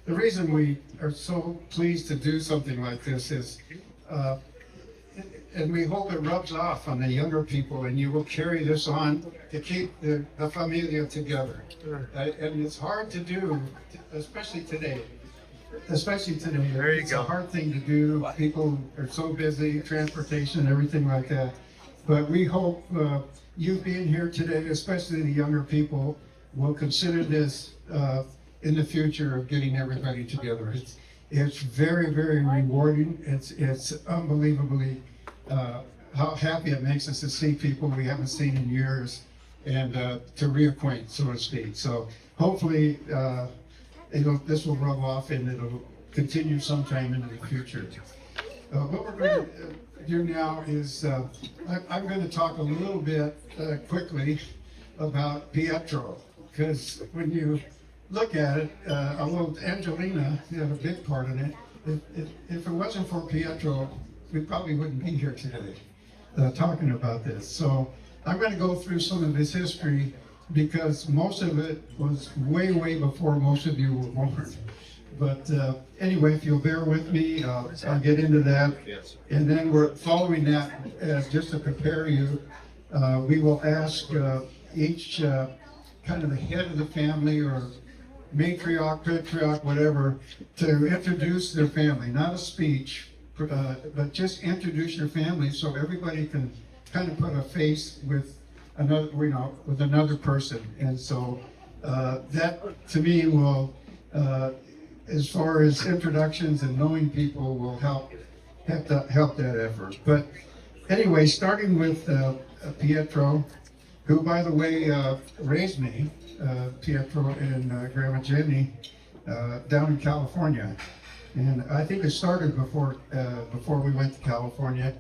the reason we are so pleased to do something like this is, uh, and we hope it rubs off on the younger people, and you will carry this on to keep the familia together. And it's hard to do, especially today. Especially today. There you it's go. a hard thing to do. People are so busy, transportation, everything like that. But we hope you being here today, especially the younger people, will consider this in the future of getting everybody together. It's very, very rewarding. It's unbelievably how happy it makes us to see people we haven't seen in years and to reacquaint, so to speak. So hopefully this will rub off and it'll continue sometime into the future. What we're going to do now is I'm going to talk a little bit quickly about Pietro, because when you look at it, although Angelina had a big part in it, if it wasn't for Pietro, we probably wouldn't be here today talking about this. So I'm going to go through some of his history because most of it was way, way before most of you were born. But anyway, if you'll bear with me, I'll get into that. And then we're following that, just to prepare you, we will ask each kind of the head of the family or matriarch, patriarch, whatever, to introduce their family, not a speech, but just introduce your family so everybody can kind of put a face with another, with another person. And so that to me will, as far as introductions and knowing people, will help that effort. But anyway, starting with Pietro, who, by the way, raised me, Pietro and Grandma Jenny, down in California. And I think it started before we went to California.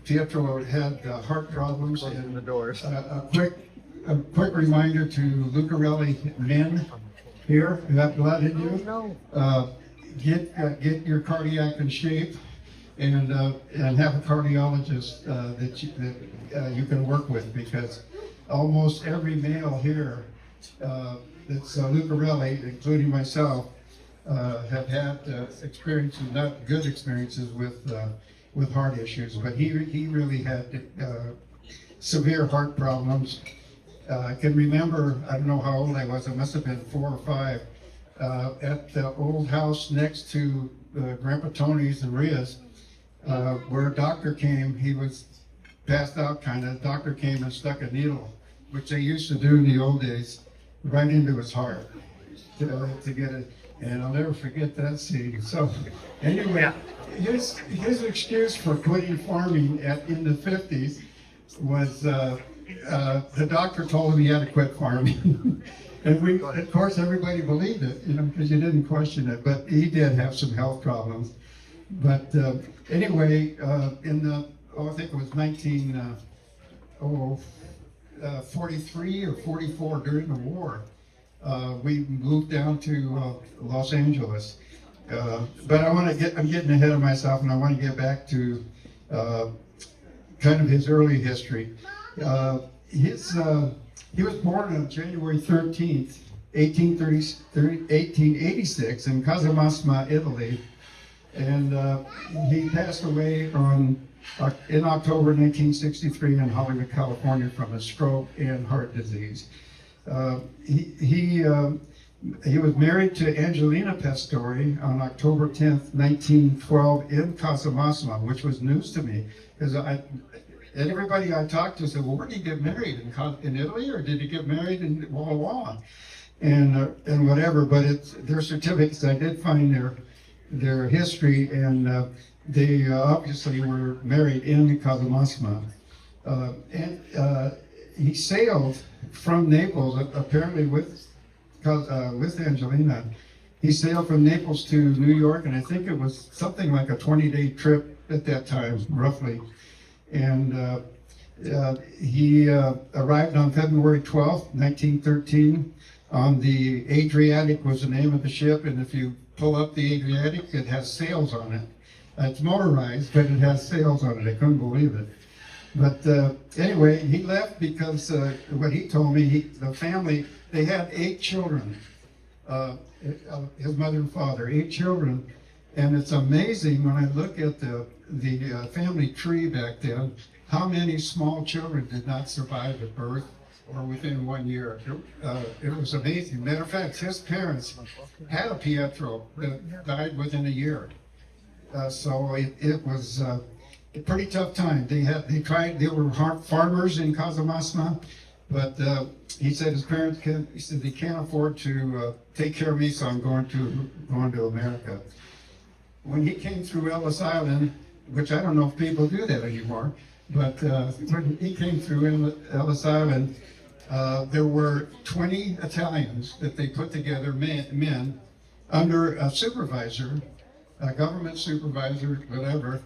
Pietro had heart problems, and the doors. A quick reminder to Lucarelli men here who have blood in you: get your cardiac in shape, and have a cardiologist that you can work with, because almost every male here that's Lucarelli, including myself, have had experiences, not good experiences with heart issues, but he really had severe heart problems. I can remember, I don't know how old I was, I must have been 4 or 5, at the old house next to Grandpa Tony's and Ria's, where a doctor came. He was passed out kind of. The doctor came and stuck a needle, which they used to do in the old days, right into his heart to get it. And I'll never forget that scene. So anyway, his excuse for quitting farming in the 50s was the doctor told him he had to quit farming. And of course, everybody believed it, because you didn't question it. But he did have some health problems. But anyway, I think it was 43 or 44, during the war, we moved down to Los Angeles. But I'm getting ahead of myself, and I want to get back to kind of his early history. He was born on January 13th, 1886 in Casamasma, Italy, and he passed away in October 1963 in Hollywood, California, from a stroke and heart disease. He was married to Angelina Pastori on October 10th, 1912 in Casamasma, which was news to me, because everybody I talked to said, well, where did he get married? In Italy, or did he get married in Walla Walla? And whatever, but their certificates, I did find their history, and they obviously were married in Casamasma. And he sailed from Naples, apparently with Angelina. He sailed from Naples to New York, and I think it was something like a 20-day trip at that time, roughly. And he arrived on February 12th, 1913, on the Adriatic was the name of the ship, and if you pull up the Adriatic, it has sails on it. It's motorized, but it has sails on it. I couldn't believe it. But anyway, he left because what he told me, the family, they had 8 children. his mother and father, 8 children. And it's amazing when I look at the family tree back then, how many small children did not survive at birth or within 1 year. It was amazing. Matter of fact, his parents had a Pietro that died within a year. So it was a pretty tough time. They were farmers in Casamasma, but he said his parents they can't afford to take care of me, so I'm going to America. When he came through Ellis Island, which I don't know if people do that anymore, but when he came through Ellis Island, there were 20 Italians that they put together, men, under a supervisor, a government supervisor, whatever,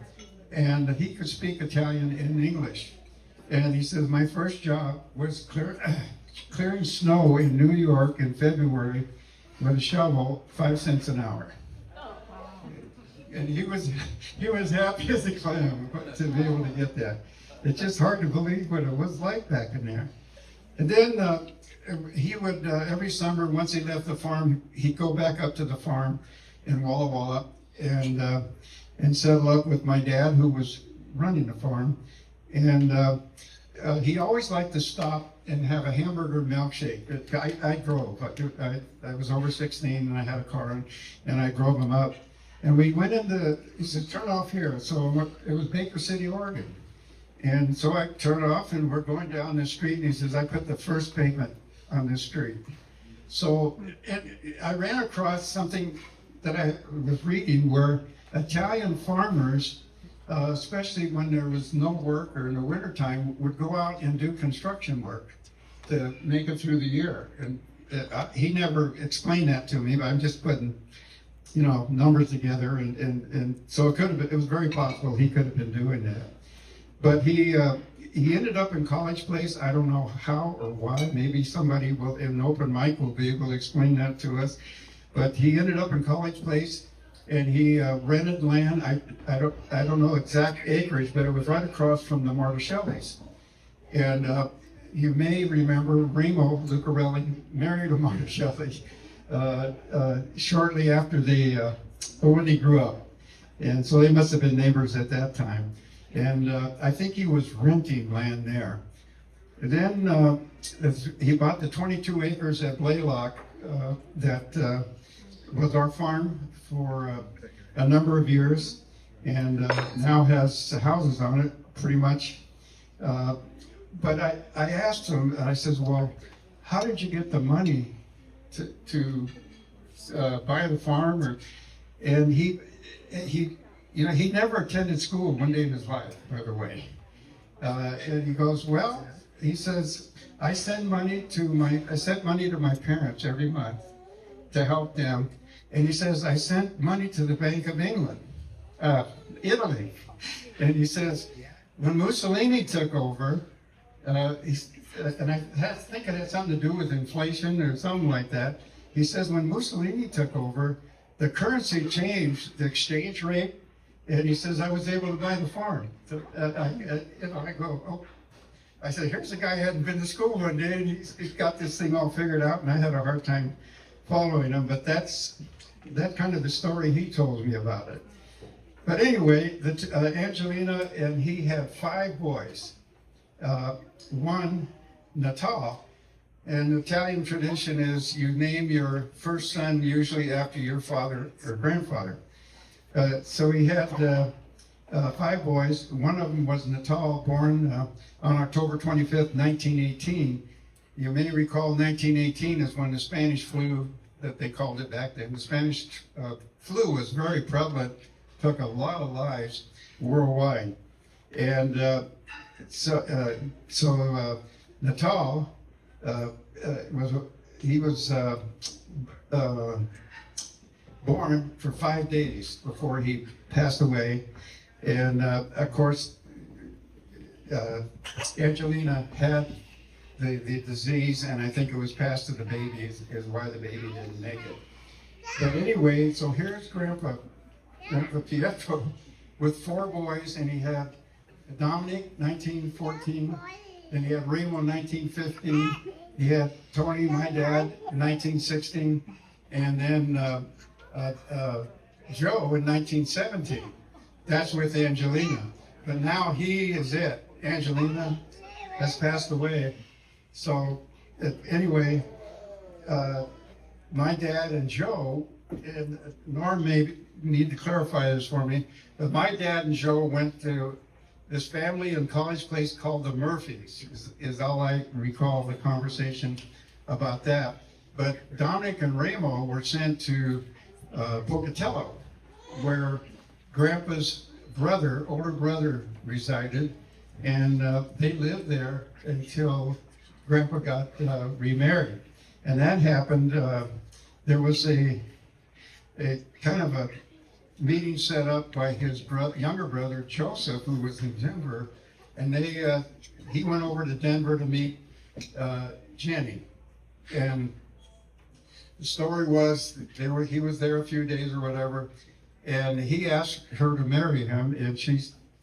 and he could speak Italian and English. And he says, my first job was clearing snow in New York in February with a shovel, 5 cents an hour. And he was happy as a clam to be able to get that. It's just hard to believe what it was like back in there. And then he would, every summer, once he left the farm, he'd go back up to the farm in Walla Walla and settle up with my dad, who was running the farm. And he always liked to stop and have a hamburger milkshake. I drove. I was over 16 and I had a car, and I drove him up. And we went he said, turn off here. So it was Baker City, Oregon. And so I turned off and we're going down the street, and he says, I put the first pavement on this street. So I ran across something that I was reading where Italian farmers, especially when there was no work or in the wintertime, would go out and do construction work to make it through the year. And he never explained that to me, but I'm just putting numbers together, and so it was very possible he could have been doing that. But he ended up in College Place. I don't know how or why. Maybe somebody in an open mic will be able to explain that to us. But he ended up in College Place, and he rented land. I don't know exact acreage, but it was right across from the Martichellis. And you may remember Remo Lucarelli married a Martichelli shortly after when he grew up. And so they must have been neighbors at that time. And I think he was renting land there. And then he bought the 22 acres at Blaylock that was our farm for a number of years, and now has houses on it, pretty much. But I asked him, and I says, well, how did you get the money to buy the farm? And he never attended school one day in his life, by the way. And he goes, well, he says, I sent money to my parents every month to help them. And he says, I sent money to the Bank of England, Italy. And he says, when Mussolini took over, and I think it had something to do with inflation or something like that. He says, when Mussolini took over, the currency changed, the exchange rate, and he says, I was able to buy the farm. So, I go, oh. I said, here's a guy who hadn't been to school one day, and he's got this thing all figured out, and I had a hard time following him, but that's kind of the story he told me about it. But anyway, Angelina and he had 5 boys. One, Natal, and the Italian tradition is you name your first son usually after your father or grandfather. So he had 5 boys. One of them was Natal, born on October 25th, 1918. You may recall 1918 is when the Spanish flu, that they called it back then. The Spanish flu was very prevalent, took a lot of lives worldwide. And Natal was born for 5 days before he passed away. And of course, Angelina had the disease, and I think it was passed to the baby, is why the baby didn't make it. But anyway, so here's Grandpa Pietro with 4 boys, and he had Dominic, 1914, and he had Remo, 1915. He had Tony, my dad, in 1916, and then Joe in 1917. That's with Angelina. But now he is it. Angelina has passed away. So anyway, my dad and Joe, and Norm may need to clarify this for me, but my dad and Joe went to this family in College Place called the Murphys, is all I recall the conversation about that. But Dominic and Ramo were sent to Pocatello, where Grandpa's brother, older brother, resided, and they lived there until Grandpa got remarried. And that happened, there was a kind of a meeting set up by his younger brother, Joseph, who was in Denver, and he went over to Denver to meet Jenny. And the story was he was there a few days or whatever, and he asked her to marry him, and she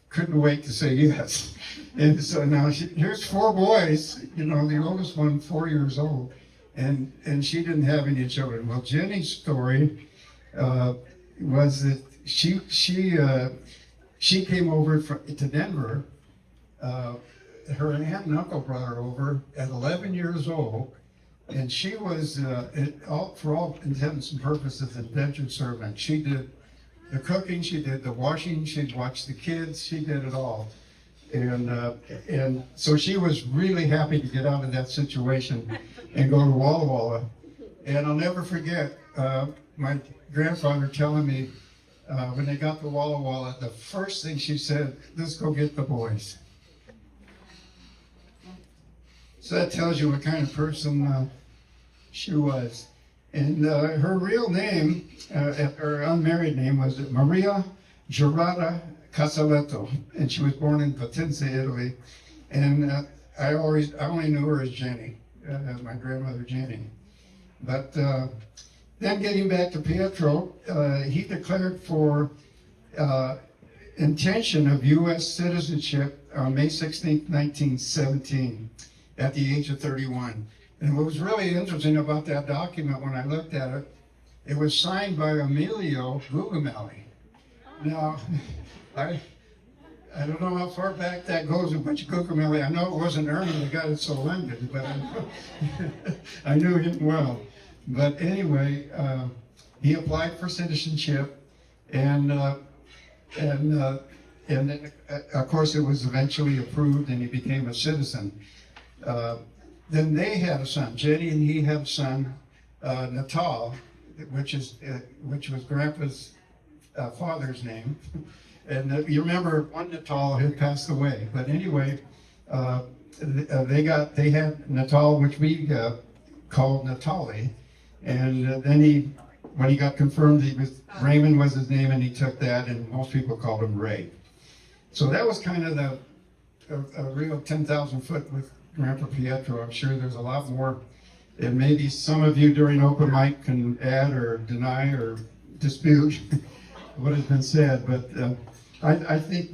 couldn't wait to say yes. And so now here's 4 boys, you know, the oldest one 4 years old, and she didn't have any children. Well, Jenny's story was that she came over to Denver. Her aunt and uncle brought her over at 11 years old. And she was, for all intents and purposes, an indentured servant. She did the cooking, she did the washing, she'd watch the kids, she did it all. And so she was really happy to get out of that situation and go to Walla Walla. And I'll never forget my grandfather telling me when they got to Walla Walla, the first thing she said, "Let's go get the boys." So that tells you what kind of person she was. And her real name, her unmarried name, was Maria Gerarda Casaletto, and she was born in Potenza, Italy. And I only knew her as Jenny, my grandmother Jenny. But then getting back to Pietro, he declared for intention of U.S. citizenship on May 16, 1917, at the age of 31. And what was really interesting about that document when I looked at it, it was signed by Emilio Guglielmi. Now, I don't know how far back that goes with Guglielmi. I know it wasn't Ernie that got it so London, but I knew him well. But anyway, he applied for citizenship, and then, of course, it was eventually approved, and he became a citizen. Then they had a son. Jenny and he had a son, Natal, which was Grandpa's father's name. And you remember one Natal had passed away. But anyway, they had Natal, which we called Natali. And then when he got confirmed, Raymond was his name, and he took that, and most people called him Ray. So that was kind of a real 10,000 foot with Grandpa Pietro. I'm sure there's a lot more, and maybe some of you during open mic can add or deny or dispute what has been said. But I think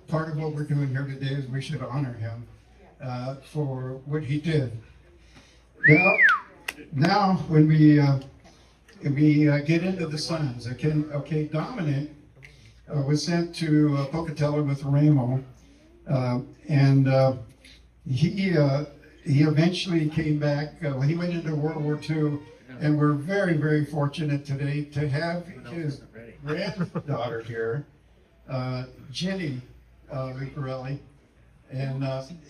part of what we're doing here today is we should honor him for what he did. Now when we get into the sons, okay, Dominic was sent to Pocatello with Ramo, and he eventually came back. He went into World War II, and we're very, very fortunate today to have his granddaughter here, Jenny Lucarelli, and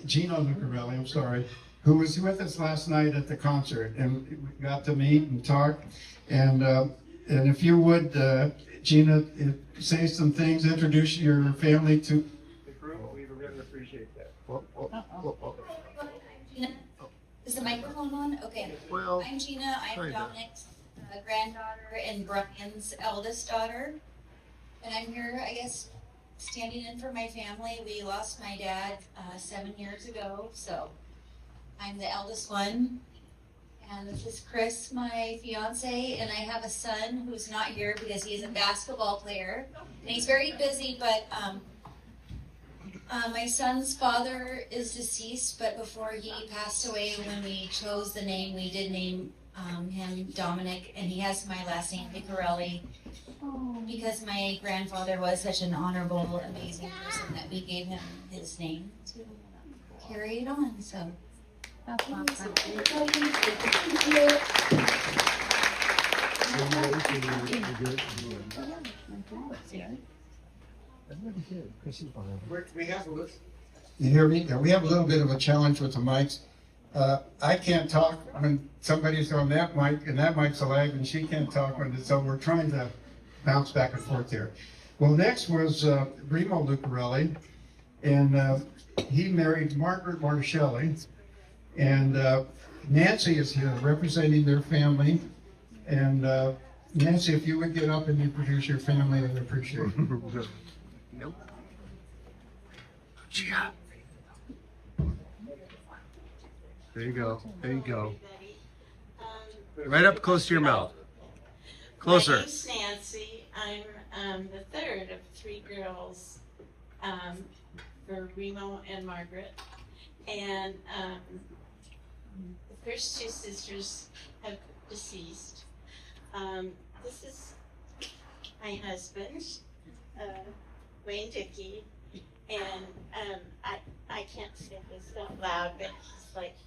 Gina Lucarelli, I'm sorry, who was with us last night at the concert, and we got to meet and talk. And if you would, Gina, say some things, introduce your family to the group, we would really appreciate that. Gina, is the microphone on? Okay. Well, I'm Gina. I'm Dominic's granddaughter and Brian's eldest daughter. And I'm here, I guess, standing in for my family. We lost my dad 7 years ago, so I'm the eldest one. And this is Chris, my fiance, and I have a son who's not here because he's a basketball player. And he's very busy, but my son's father is deceased, but before he passed away, when we chose the name, we did name him Dominic, and he has my last name, Lucarelli, because my grandfather was such an honorable, amazing person that we gave him his name to carry it on. So That's awesome. We have you hear me? Yeah, we have a little bit of a challenge with the mics. I can't talk when somebody's on that mic, and that mic's alive, and she can't talk when it's, so we're trying to bounce back and forth here. Well, next was Remo Lucarelli, and he married Margaret Marticelli, and Nancy is here representing their family. And Nancy, if you would get up and introduce your family, I'd appreciate it. Nope. There you go. There you go. Right up close to your mouth. Closer. My name's Nancy. I'm the third of three girls for Remo and Margaret. And the first two sisters have deceased. This is my husband, Wayne Dickey. And I can't say this out loud, but he's like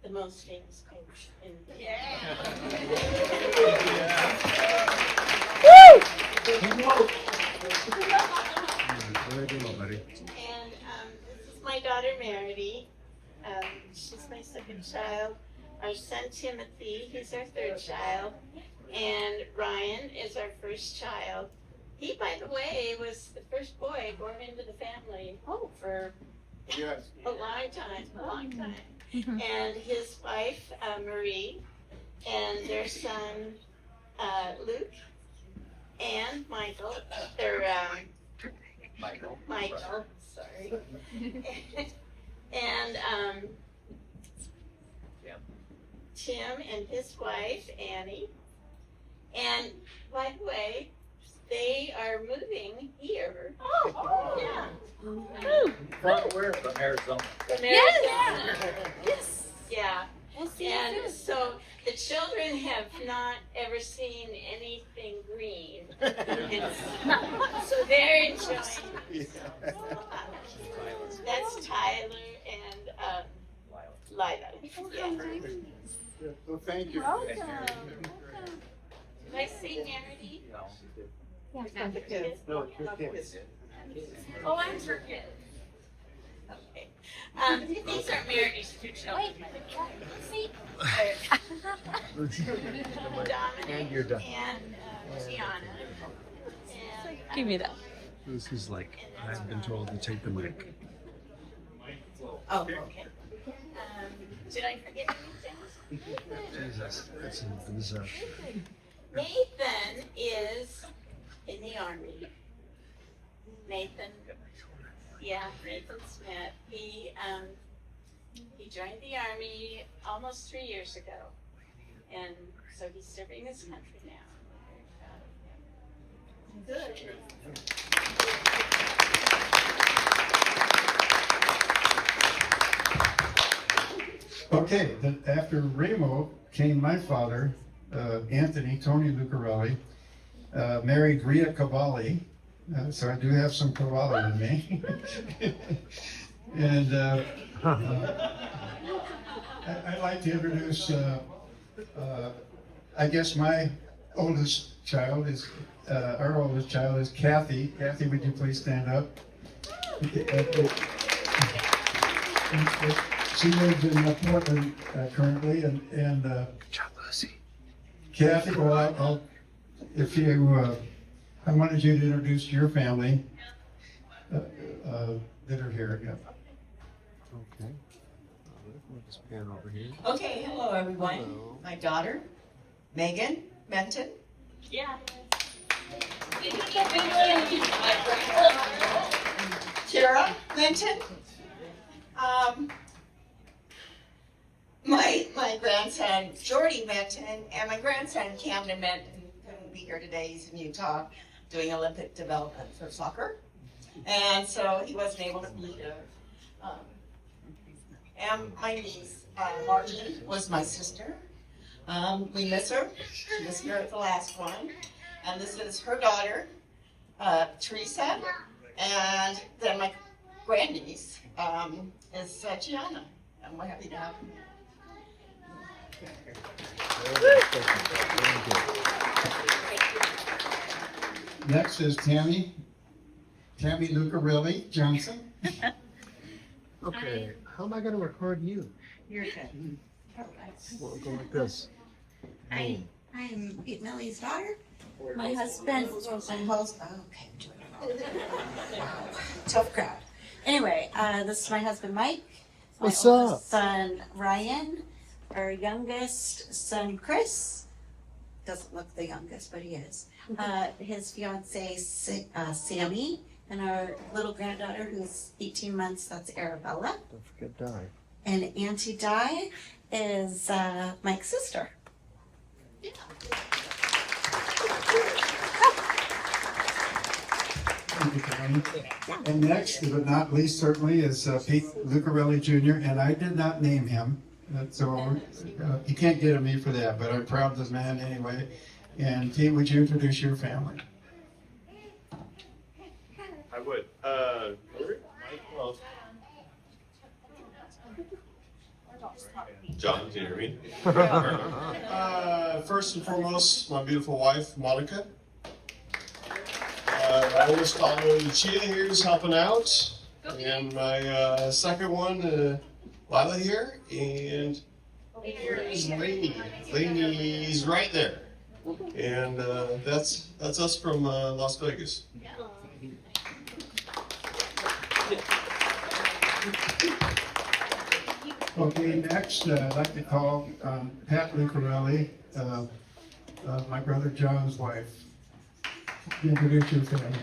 the most famous coach in the Very good, buddy. And this is my daughter Merity. She's my second child. Our son Timothy, he's our third child. And Ryan is our first child. He, by the way, was the first boy born into the family for a long time. And his wife, Marie, and their son, Luke, and Michael, Michael, sorry. And Tim and his wife, Annie. And by the way, they are moving here. Yeah. From where? From Arizona. Yes. Yeah. And so the children have not ever seen anything green. And so they're enjoying. That's Tyler and Lila. Yeah. Well, thank you. Did I say Merity? Yeah, Not the kids. No, it's your kids. Oh, I'm for kids. Okay. These are Merity's two children. Dominic And you're done. and Tiana. And, Give me that. This is like, I've been told to take the mic. oh, okay. Did I forget anything? Jesus, that's a bizarre. Nathan is in the Army. Nathan Smith. He joined the Army almost 3 years ago, and so he's serving his country now. Very proud of him. Good. Okay, then after Remo came my father, Anthony, Tony Lucarelli, married Rita Cavalli, so I do have some Cavalli in me. And I'd like to introduce, I guess my oldest child is, our oldest child is Kathy. Kathy, would you please stand up? She lives in Portland currently, and Good job, Lucy. Kathy, well, if you, I wanted you to introduce your family that are here. Yeah. Okay. We'll just pan over here. Okay, hello everyone. Hello. My daughter, Megan Menton. Yeah. Kara Menton. My grandson, Jordy Menton, and my grandson, Camden Menton, couldn't be here today. He's in Utah doing Olympic development for soccer. And so he wasn't able to be there. And my niece, Margie, was my sister. We miss her. She was here at the last one. And this is her daughter, Teresa. And then my grandniece is Gianna. And we're happy to have her. Next is Tammy Lucarelli Johnson. Okay, how am I gonna record you? You're good. We'll go like this. I'm Millie's daughter. My husband, okay, tough crowd. Anyway, this is my husband Mike. My What's oldest up? son Ryan. Our youngest son Chris. Doesn't look the youngest, but he is. His fiance Sammy, and our little granddaughter who's 18 months. That's Arabella. Don't forget Di. And Auntie Di is Mike's sister. Thank you, Tammy. And next, but not least certainly, is Pete Lucarelli Jr., and I did not name him, so you can't get at me for that, but I'm proud of this man anyway. And Pete, would you introduce your family? I would. John, can you hear me? First and foremost, my beautiful wife, Monica. My oldest daughter, Lucia, here is helping out. And my second one, Lila here. And where's Lainey? Lainey's right there. And that's us from Las Vegas. Okay, next, I'd like to call Pat Lucarelli, my brother John's wife. Introduce your family.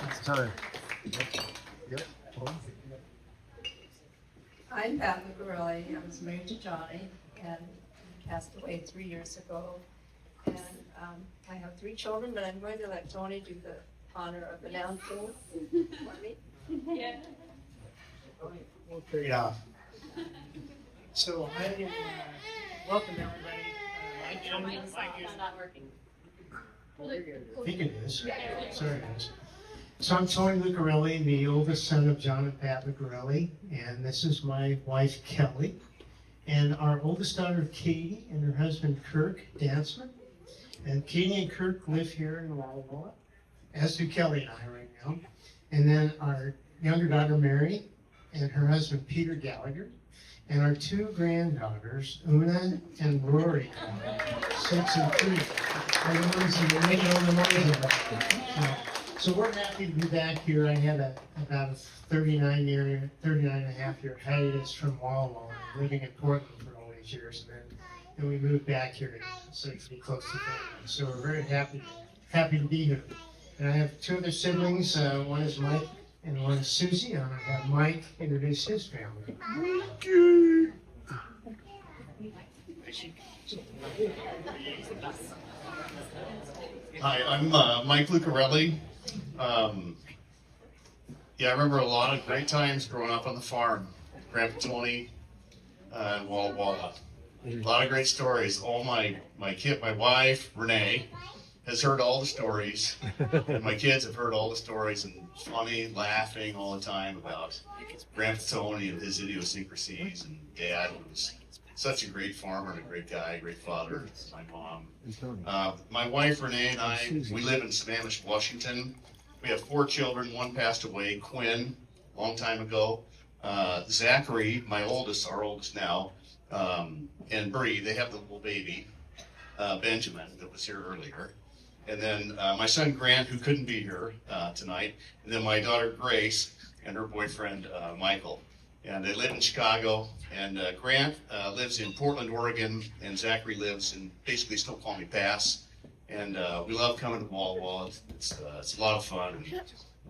It's time. Yep. I'm Pat Lucarelli. I was married to Johnny and he passed away 3 years ago. And I have 3 children, but I'm going to let Tony do the honor of announcing for me. Yeah. Yeah. So I welcome everybody. Not working. I think it is. Sorry, guys. So I'm Tony Lucarelli, the oldest son of John and Pat Lucarelli, and this is my wife Kelly, and our oldest daughter Katie and her husband Kirk Dansman. And Katie and Kirk live here in Walla Walla, as do Kelly and I right now. And then our younger daughter Mary and her husband Peter Gallagher, and our 2 granddaughters, Una and Rory, 6 and 3. Are the ones in the middle of the morning. So we're happy to be back here. I had about a 39 and a half year hiatus from Walla Walla, living in Portland for all these years, and then we moved back here so to be close to family. So we're very happy to be here. And I have 2 other siblings. One is Mike and one is Susie. And I have Mike introduce his family. Hi, I'm Mike Lucarelli. Yeah, I remember a lot of great times growing up on the farm. Grandpa Tony and Walla Walla. A lot of great stories. All my wife, Renee, has heard all the stories. And my kids have heard all the stories and funny, laughing all the time about Grandpa Tony and his idiosyncrasies. And Dad was such a great farmer and a great guy, great father. My mom. My wife, Renee, and I, we live in Sammamish, Washington. We have 4 children. 1 passed away, Quinn, a long time ago. Zachary, my oldest, our oldest now, and Bree, they have the little baby, Benjamin, that was here earlier. And then my son Grant, who couldn't be here tonight. And then my daughter Grace and her boyfriend Michael. And they live in Chicago. And Grant lives in Portland, Oregon. And Zachary lives in basically Snoqualmie Pass. And we love coming to Walla Walla. It's a lot of fun. And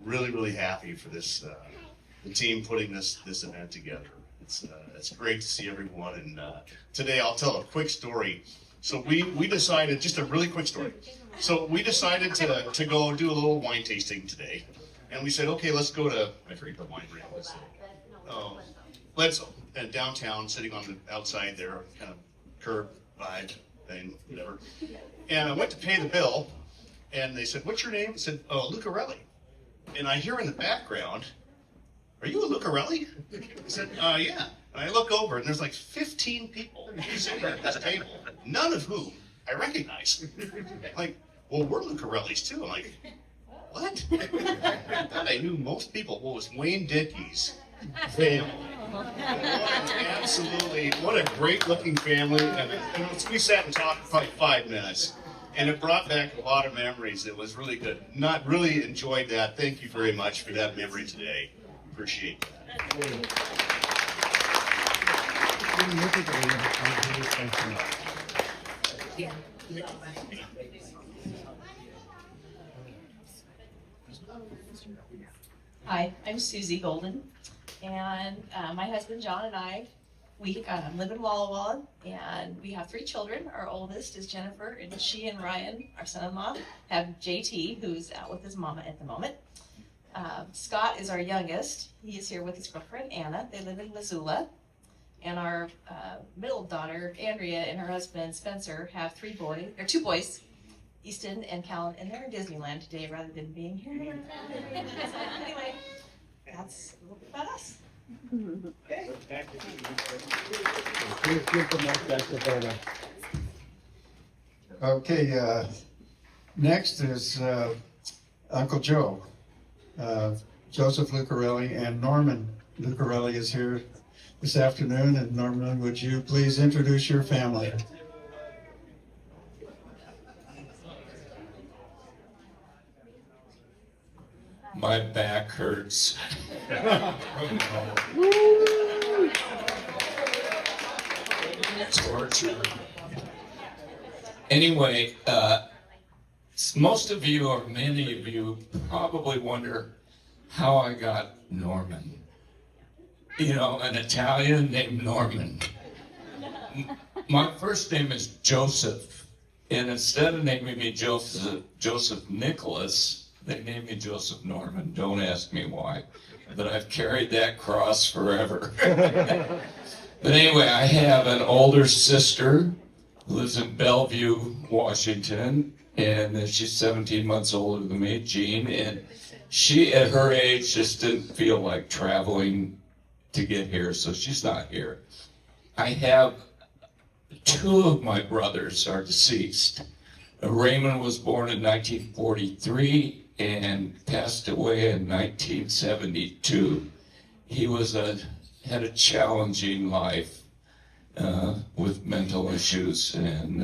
really, really happy for this the team putting this event together. It's great to see everyone. And today I'll tell a quick story. So we decided, just a really quick story. So we decided to go do a little wine tasting today. And we said, okay, let's go to, I forget the wine brand was. Bledsoe, and downtown, sitting on the outside there, kind of curb vibe thing, whatever. And I went to pay the bill, and they said, "What's your name?" I said, "Oh, Lucarelli." And I hear in the background, "Are you a Lucarelli?" I said, "Yeah." And I look over, and there's like 15 people sitting at this table, none of whom I recognize. Like, well, we're Lucarellis too. I'm like, what? I thought I knew most people. Well, it was Wayne Dickey's family. What a great looking family. And we sat and talked for probably 5 minutes. And it brought back a lot of memories. It was really good. Not really enjoyed that. Thank you very much for that memory today. Appreciate that. Hi, I'm Susie Golden, and my husband John and I, we live in Walla Walla, and we have 3 children. Our oldest is Jennifer, and she and Ryan, our son-in-law, have JT, who's out with his mama at the moment. Scott is our youngest. He is here with his girlfriend Anna. They live in Missoula. And our middle daughter Andrea and her husband Spencer have 2 boys, Easton and Callan, and they're in Disneyland today rather than being here. So anyway, that's a little bit about us. Okay, next is Uncle Joe. Joseph Lucarelli and Norman Lucarelli is here this afternoon. And Norman, would you please introduce your family? My back hurts. Torture. Anyway, most of you, or many of you, probably wonder how I got Norman. You know, an Italian named Norman. My first name is Joseph, and instead of naming me Joseph Nicholas, they named me Joseph Norman. Don't ask me why, but I've carried that cross forever. But anyway, I have an older sister who lives in Bellevue, Washington, and she's 17 months older than me, Jean, and she, at her age, just didn't feel like traveling to get here, so she's not here. I have 2 of my brothers are deceased. Raymond was born in 1943 and passed away in 1972. He had a challenging life with mental issues, and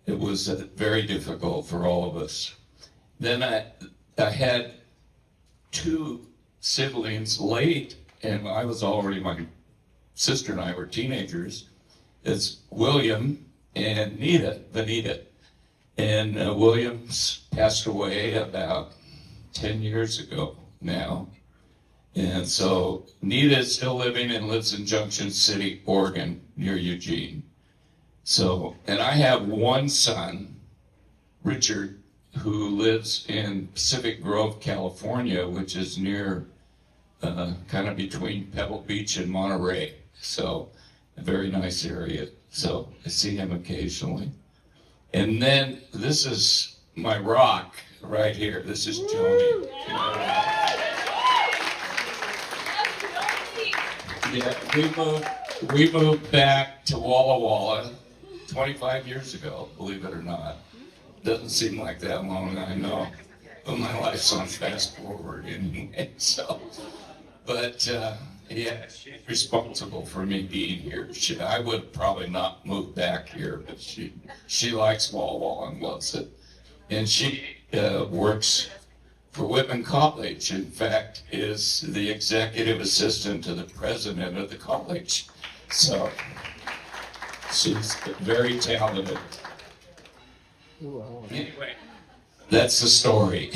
it was very difficult for all of us. Then I had 2 siblings late, and my sister and I were teenagers. It's William and Vanita. And Williams passed away about 10 years ago now. And so Nita is still living and lives in Junction City, Oregon, near Eugene. So, and I have 1 son, Richard, who lives in Pacific Grove, California, which is near kind of between Pebble Beach and Monterey. So a very nice area. So I see him occasionally. And then this is my rock right here. This is Joni. Yeah, we moved back to Walla Walla 25 years ago, believe it or not. Doesn't seem like that long, I know. But my life's on fast forward anyway, so. But yeah, she's responsible for me being here. I would probably not move back here, but she likes Walla Walla and loves it. And she works for Whitman College. In fact, is the executive assistant to the president of the college. So she's very talented. Anyway, that's the story.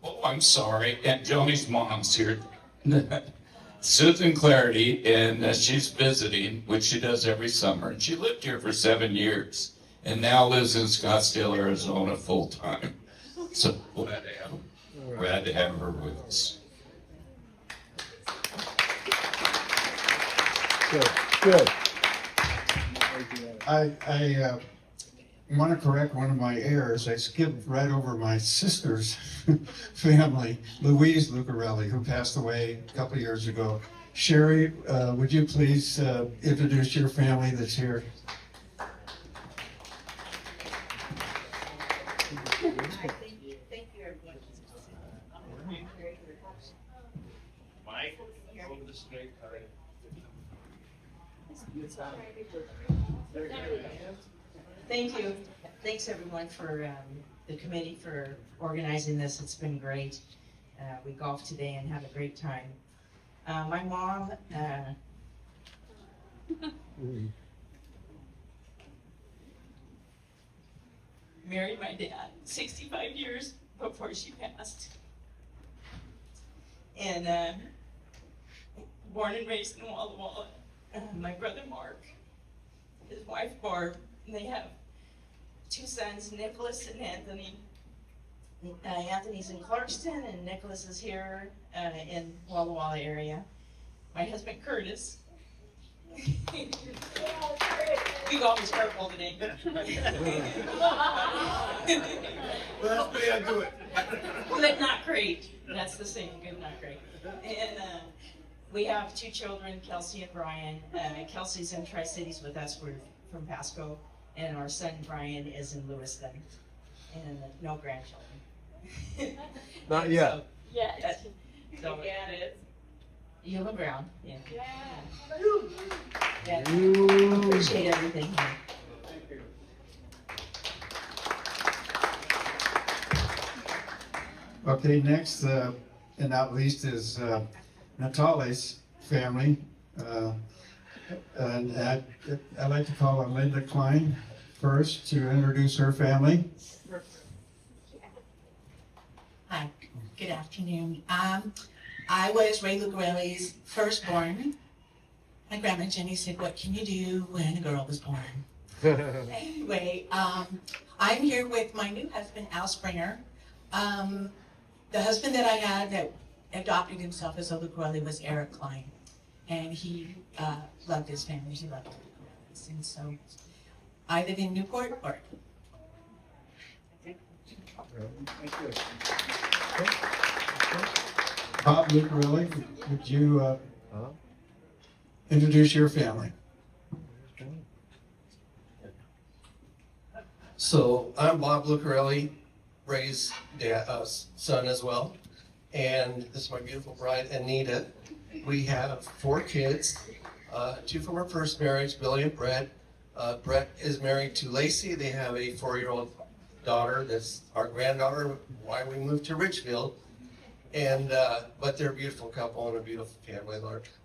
Oh, I'm sorry. And Joni's mom's here. Susan Clarity, and she's visiting, which she does every summer. And she lived here for 7 years and now lives in Scottsdale, Arizona full time. So glad to have her with us. Good. I want to correct one of my errors. I skipped right over my sister's family, Louise Lucarelli, who passed away a couple of years ago. Sherry, would you please introduce your family that's here? Thank you, everyone. Mike, over the straight. Thank you. Thanks, everyone, for the committee for organizing this. It's been great. We golfed today and had a great time. My mom, married my dad 65 years before she passed. And born and raised in Walla Walla. My brother Mark, his wife Barb, and they have two sons, Nicholas and Anthony. Anthony's in Clarkston and Nicholas is here in Walla Walla area. My husband Curtis. We golfed his purple today. Last day I do it. Good, not great. That's the same, good, not great. And we have two children, Kelsey and Brian. Kelsey's in Tri-Cities with us, we're from Pasco. And our son Brian is in Lewiston. And no grandchildren. Not yet. Yeah. So, Get it. you live around, yeah. Yeah. Yeah. Ooh. Appreciate everything here. Okay, next, and not least, is Natale's family. And I'd like to call on Linda Klein first to introduce her family. Hi, good afternoon. I was Ray Lucarelli's firstborn. My grandma Jenny said, "What can you do when a girl was born?" Anyway, I'm here with my new husband, Al Springer. The husband that I had that adopted himself as a Lucarelli was Eric Klein. And he loved his family, he loved the Lucarellis. And so I live in Newport, Oregon. Bob Lucarelli, would you introduce your family? So I'm Bob Lucarelli, Ray's son as well. And this is my beautiful bride, Anita. We have 4 kids, 2 from our first marriage, Billy and Brett. Brett is married to Lacey. They have a 4-year-old daughter that's our granddaughter, why we moved to Richfield. And but they're a beautiful couple and a beautiful family,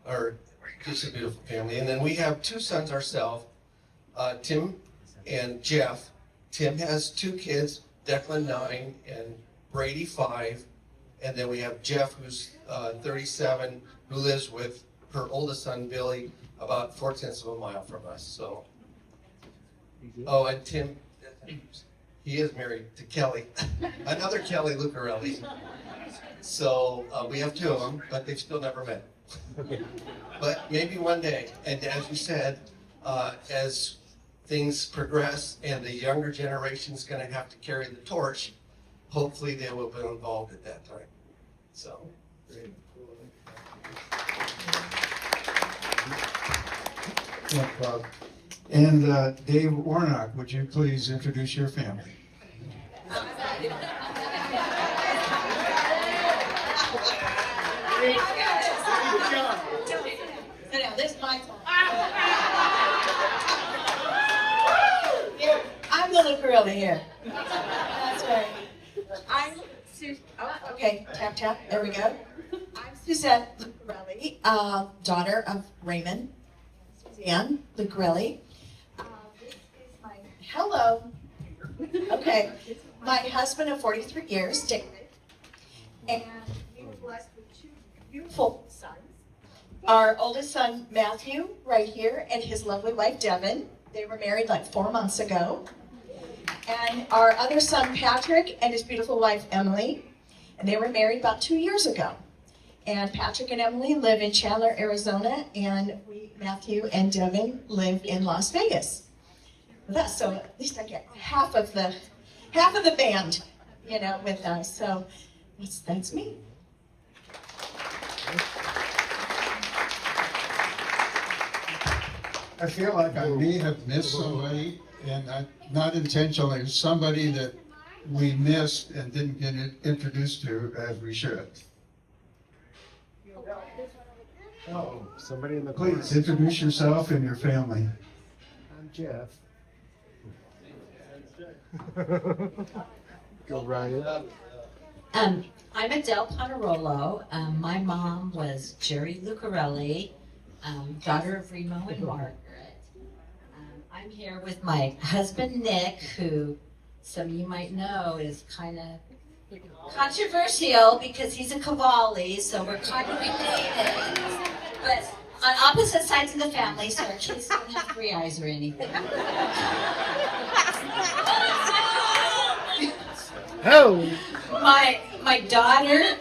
or just a beautiful family. And then we have 2 sons ourselves, Tim and Jeff. Tim has 2 kids, Declan 9 and Brady 5. And then we have Jeff, who's 37, who lives with her oldest son, Billy, about 4/10 of a mile from us. So, oh, and Tim, he is married to Kelly, another Kelly Lucarelli. So we have 2 of them, but they've still never met. But maybe one day. And as you said, as things progress and the younger generation's going to have to carry the torch, hopefully they will be involved at that time. So. Yeah, Bob. And Dave Warnock, would you please introduce your family? This is my time. I'm the Lucarelli here. That's right. I'm okay, tap tap, there we go. I'm Suzette Lucarelli, daughter of Raymond, Suzanne Lucarelli. This is my, hello. Okay, my husband of 43 years, David. And we were blessed with 2 beautiful sons. Our oldest son, Matthew, right here, and his lovely wife, Devin. They were married like 4 months ago. And our other son, Patrick, and his beautiful wife, Emily. And they were married about 2 years ago. And Patrick and Emily live in Chandler, Arizona, and Matthew and Devin live in Las Vegas. with us. So at least I get half of the band, with us. So that's me. I feel like I may have missed somebody, and not intentionally, somebody that we missed and didn't get introduced to as we should. Oh, somebody in the corner. Please introduce yourself and your family. I'm Jeff. Go Ryan. I'm Adele Ponarolo. My mom was Jerry Lucarelli, daughter of Remo and Margaret. I'm here with my husband Nick, who some of you might know is kind of controversial because he's a Cavalli, so we're kind of related. But on opposite sides of the family, so our kids don't have 3 eyes or anything. Oh! My daughter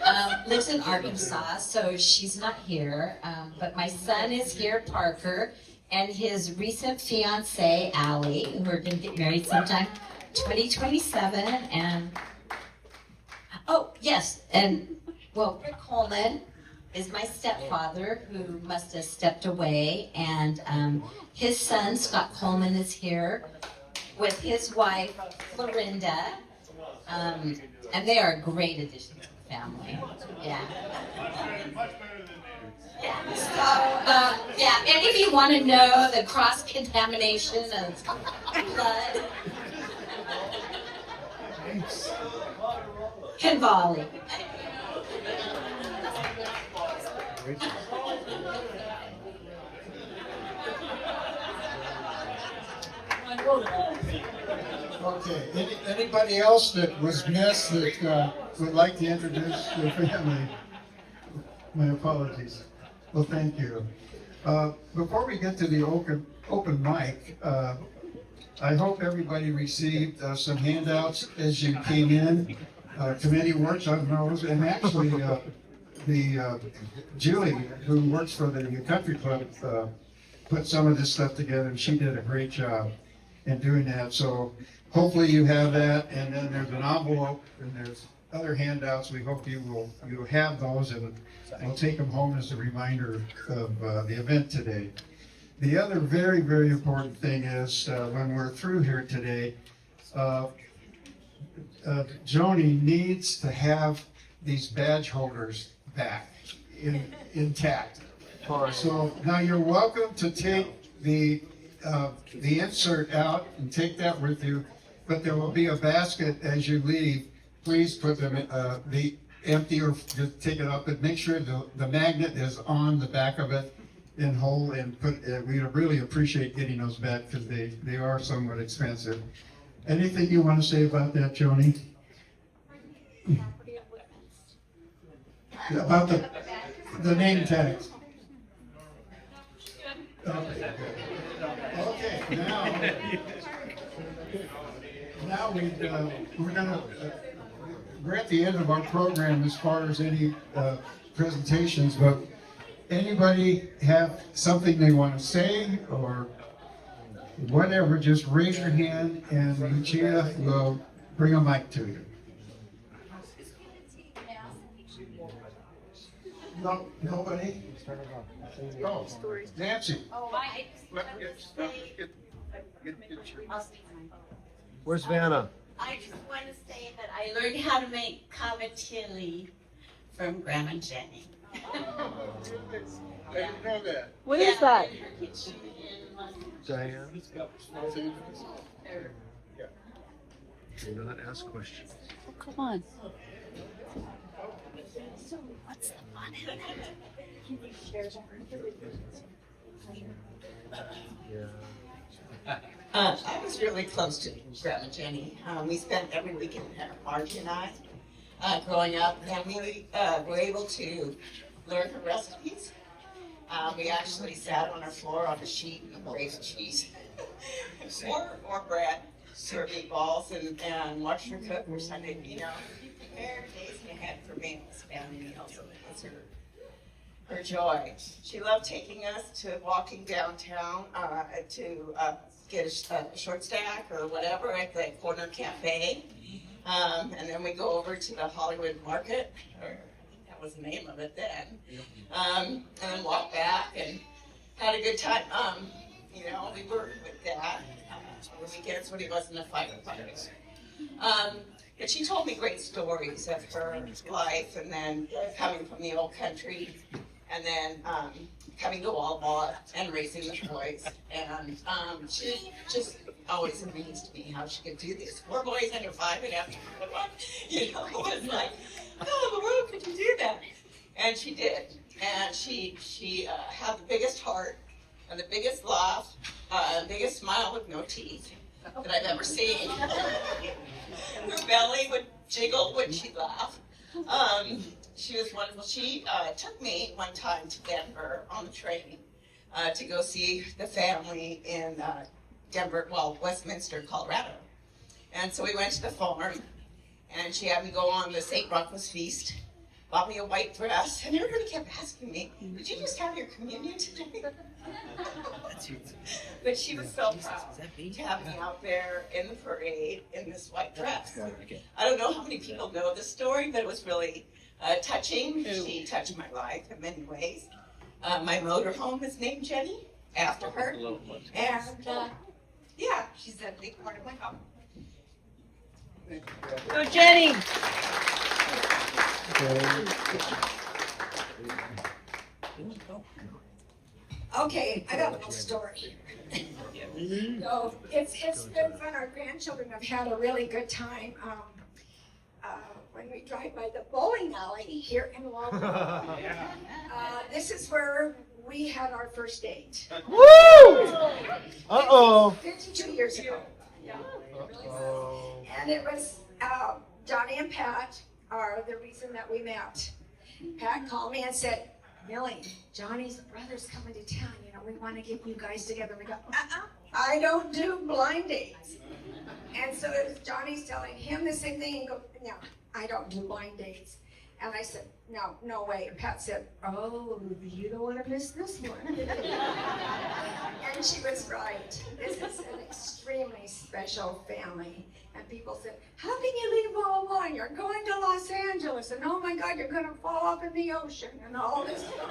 lives in Arkansas, so she's not here. But my son is here, Parker, and his recent fiancee, Allie, who are going to get married sometime 2027. And oh yes, and well, Rick Coleman is my stepfather, who must have stepped away, and his son Scott Coleman is here with his wife Florinda. And they are a great addition to the family. Yeah. Yeah. So, and if you want to know the cross-contamination of blood, Cavalli. Okay, anybody else that was missed that would like to introduce their family? My apologies. Well, thank you. Before we get to the open mic, I hope everybody received some handouts as you came in. Committee works on those, and actually, Julie, who works for the country club, put some of this stuff together, and she did a great job in doing that. So hopefully you have that, and then there's an envelope, and there's other handouts. We hope you have those, and we'll take them home as a reminder of the event today. The other very, very important thing is when we're through here today, Joni needs to have these badge holders back intact. So now you're welcome to take the insert out and take that with you, but there will be a basket as you leave. Please put them the empty or just take it up, but make sure the magnet is on the back of it in whole, and we really appreciate getting those back because they are somewhat expensive. Anything you want to say about that, Joni? About the name tags. Okay, now we're at the end of our program as far as any presentations, but anybody have something they want to say or whatever, just raise your hand and Lucia will bring a mic to you. No, nobody? Oh, Nancy. Where's Vanna? I just want to say that I learned how to make cavatilli from Grandma Jenny. I didn't know that. What is that? Diane? Do not ask questions. Oh, come on. What's the fun in that? I was really close to Grandma Jenny. We spent every weekend at Margie and I growing up, and we were able to learn her recipes. We actually sat on her floor on a sheet and raised cheese or bread, served meatballs, and watched her cook for Sunday. Prepared days ahead for meals, family meals. So it was her joy. She loved taking us to walking downtown to get a short stack or whatever at the corner cafe. And then we go over to the Hollywood Market, or that was the name of it then. And then walk back and had a good time. You know, we worked with Dad on the weekends when he wasn't a firefighter. But she told me great stories of her life, and then coming from the old country, and then coming to Walla Walla and raising the boys. And she just always amazed me how she could do this. 4 boys under 5 and after 1, you know, it was like, how in the world could you do that? And she did. And she had the biggest heart and the biggest laugh, biggest smile with no teeth that I've ever seen. Her belly would jiggle when she laughed. She was wonderful. She took me one time to Denver on the train to go see the family in Denver, well, Westminster, Colorado. And so we went to the farm, and she had me go on the St. Bronco's feast, bought me a white dress, and everybody kept asking me, did you just have your communion today? But she was so proud to have me out there in the parade in this white dress. I don't know how many people know this story, but it was really touching. She touched my life in many ways. My motorhome is named Jenny after her. And yeah, she's a big part of my home. Go, Jenny. Okay, I got a little story. So it's been fun. Our grandchildren have had a really good time. When we drive by the bowling alley here in Walla, this is where we had our first date. Woo! Uh-oh. 52 years ago. Yeah. And it was Johnny and Pat are the reason that we met. Pat called me and said, Millie, Johnny's brother's coming to town. You know, we want to get you guys together. We go, I don't do blind dates. And so Johnny's telling him the same thing and go, no, I don't do blind dates. And I said, no way. And Pat said, oh, you don't want to miss this one. And she was right. This is an extremely special family. And people said, how can you leave Walla Walla? You're going to Los Angeles. And oh my God, you're going to fall off in the ocean and all this stuff.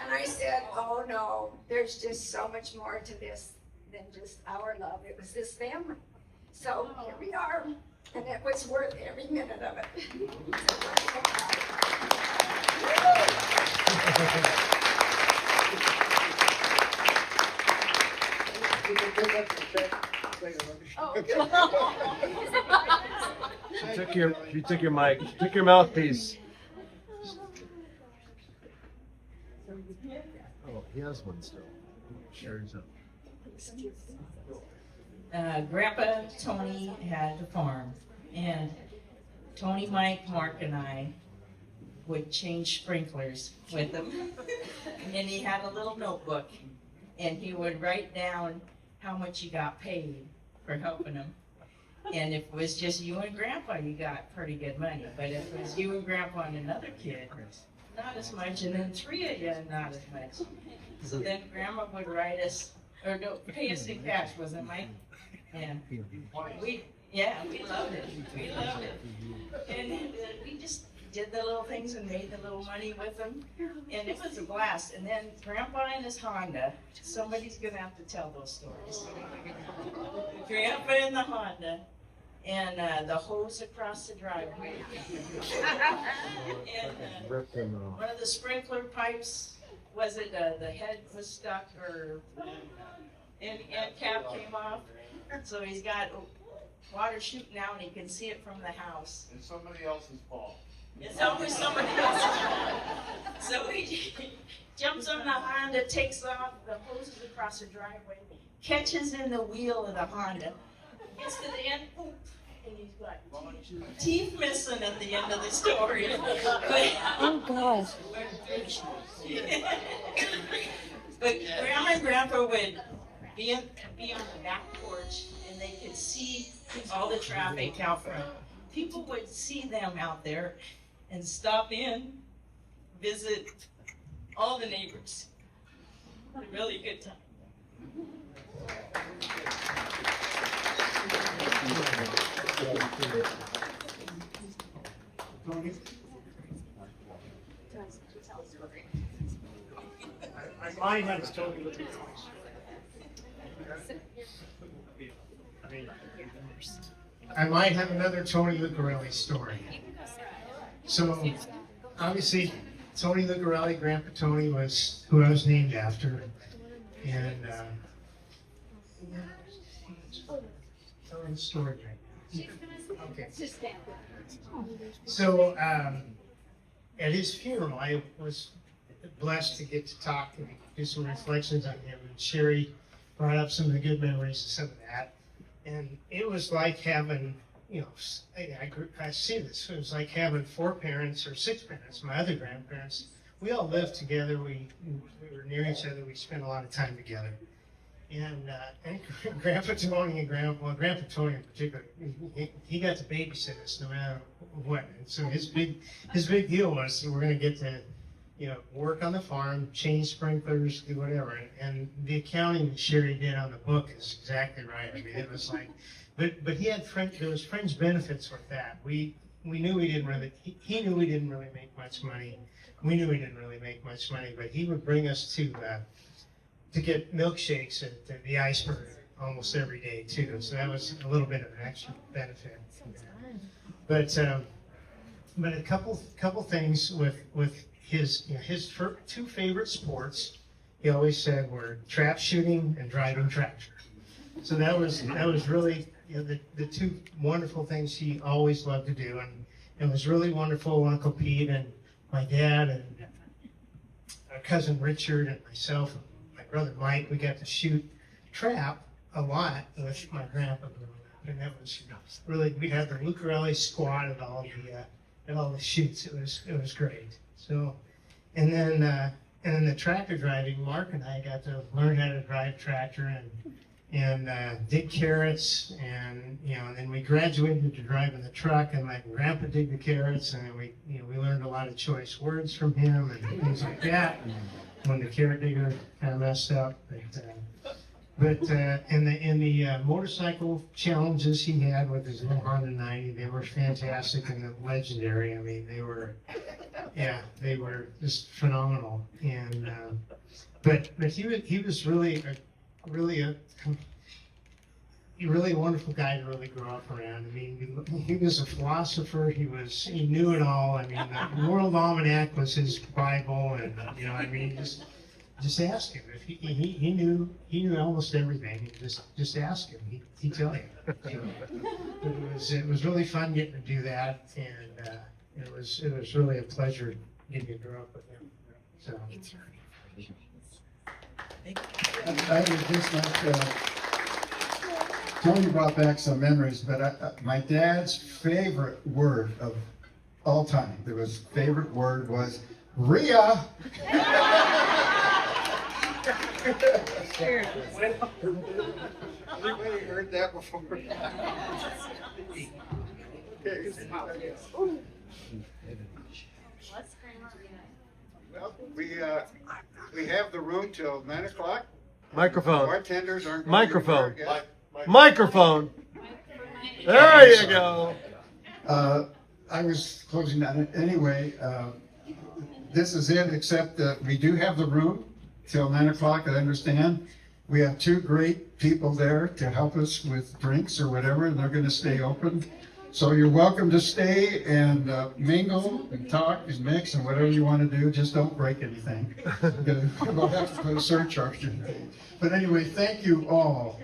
And I said, oh no, there's just so much more to this than just our love. It was this family. So here we are. And it was worth every minute of it. She took your mic. She took your mouthpiece. Oh, he has one still. There he's up. Grandpa Tony had a farm, and Tony, Mike, Mark, and I would change sprinklers with him. And he had a little notebook, and he would write down how much he got paid for helping him. And if it was just you and Grandpa, you got pretty good money. But if it was you and Grandpa and another kid, not as much, and then 3 of you, not as much. So then Grandma would write us, or no, pay us in cash, wasn't it, Mike? Yeah. We loved it. We loved it. And we just did the little things and made the little money with them. And it was a blast. And then Grandpa and his Honda, somebody's going to have to tell those stories. Grandpa in the Honda and the hose across the driveway. And one of the sprinkler pipes, was it the head was stuck or end cap came off? So he's got water shooting out and he can see it from the house. It's somebody else's fault. It's always somebody else's fault. So he jumps on the Honda, takes off the hoses across the driveway, catches in the wheel of the Honda, gets to the end, boom, and he's got teeth missing at the end of the story. Oh, gosh. But Grandma and Grandpa would be on the back porch, and they could see all the traffic out front. People would see them out there and stop in, visit all the neighbors. A really good time. Tony? I might have a Tony Lucarelli. I might have another Tony Lucarelli story. So, obviously, Tony Lucarelli, Grandpa Tony, was who I was named after, and telling the story right now. Okay. So, at his funeral, I was blessed to get to talk and do some reflections on him. And Sherry brought up some of the good memories of some of that. And it was like having, you know, I see this. It was like having 4 parents or 6 parents, my other grandparents. We all lived together. We were near each other. We spent a lot of time together. And Grandpa Tony and Grandpa Tony in particular, he got to babysit us no matter what. And so his big deal was we're going to get to, you know, work on the farm, change sprinklers, do whatever. And the accounting that Sherry did on the book is exactly right. I mean, it was like, but he had there was fringe benefits with that. We knew we didn't really, he knew we didn't really make much money. We knew we didn't really make much money, but he would bring us to get milkshakes at the Iceberg almost every day too. So that was a little bit of an extra benefit. But a couple things with his 2 favorite sports, he always said, were trap shooting and driving tractor. So that was really, you know, the 2 wonderful things he always loved to do, and it was really wonderful. Uncle Pete and my dad and our cousin Richard and myself and my brother Mike, we got to shoot trap a lot with my grandpa growing up, and that was really, we had the Lucarelli squad at all the shoots. It was great. So, and then the tractor driving, Mark and I got to learn how to drive tractor and dig carrots, and and then we graduated to driving the truck, and my grandpa dig the carrots, and then we learned a lot of choice words from him and things like that. When the carrot digger kind of messed up, but in the motorcycle challenges he had with his little Honda 90, they were fantastic and legendary. I mean, they were just phenomenal. And but he was really a wonderful guy to really grow up around. I mean, he was a philosopher. He knew it all. I mean, the World Almanac was his Bible, and I mean, just ask him. If he knew almost everything. Just ask him. He'd tell you. But it was really fun getting to do that, and it was really a pleasure getting to grow up with him. So. I would just like Tony brought back some memories, but my dad's favorite word of all time, his favorite word was Rhea. Anybody heard that before? Well, we have the room till 9 o'clock. Microphone. Bartenders aren't. Microphone. Microphone. There you go. I was closing on it anyway. This is it, except that we do have the room till 9 o'clock. I understand. We have 2 great people there to help us with drinks or whatever, and they're going to stay open. So you're welcome to stay and mingle and talk and mix and whatever you want to do. Just don't break anything. We'll have to put a surcharge in. But anyway, thank you all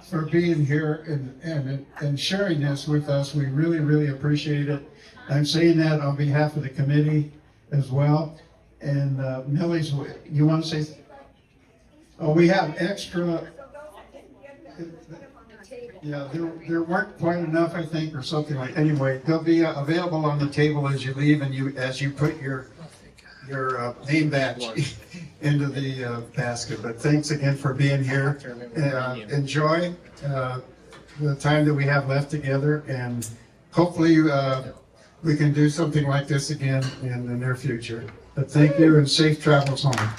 for being here and sharing this with us. We really, really appreciate it. I'm saying that on behalf of the committee as well. And Millie's, you want to say? Oh, we have extra. Yeah, there weren't quite enough, I think, or something like. Anyway, they'll be available on the table as you leave, and as you put your name badge into the basket. But thanks again for being here. Enjoy the time that we have left together, and hopefully we can do something like this again in the near future. But thank you, and safe travels home.